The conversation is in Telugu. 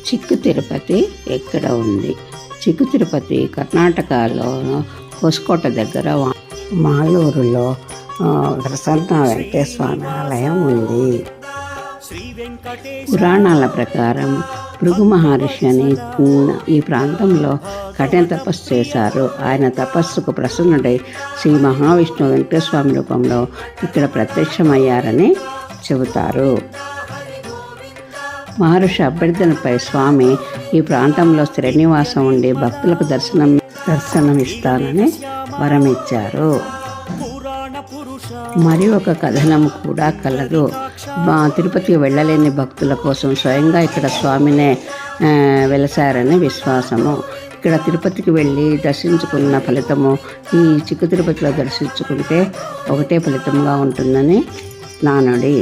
చిక్కు తిరుపతి ఎక్కడ ఉంది? చిక్కు తిరుపతి కర్ణాటకలో హొసకోట దగ్గర మాలూరులో ప్రసన్న వెంకటేశ్వర స్వామి ఆలయం ఉంది. పురాణాల ప్రకారం భృగు మహర్షి అని ఈ ప్రాంతంలో కఠిన తపస్సు చేశారు. ఆయన తపస్సుకు ప్రసన్నుడై శ్రీ మహావిష్ణువు వెంకటేశ్వర స్వామి రూపంలో ఇక్కడ ప్రత్యక్షమయ్యారని చెబుతారు. మహర్షి అభ్యర్థనపై స్వామి ఈ ప్రాంతంలో స్థిర నివాసం ఉండి భక్తులకు దర్శనమిస్తానని వరమిచ్చారు. మరి ఒక కథనం కూడా కలదు. తిరుపతికి వెళ్ళలేని భక్తుల కోసం స్వయంగా ఇక్కడ స్వామినే వెలసారని విశ్వాసము. ఇక్కడ తిరుపతికి వెళ్ళి దర్శించుకున్న ఫలితము ఈ చిక్కు తిరుపతిలో దర్శించుకుంటే ఒకటే ఫలితంగా ఉంటుందని నానుడి.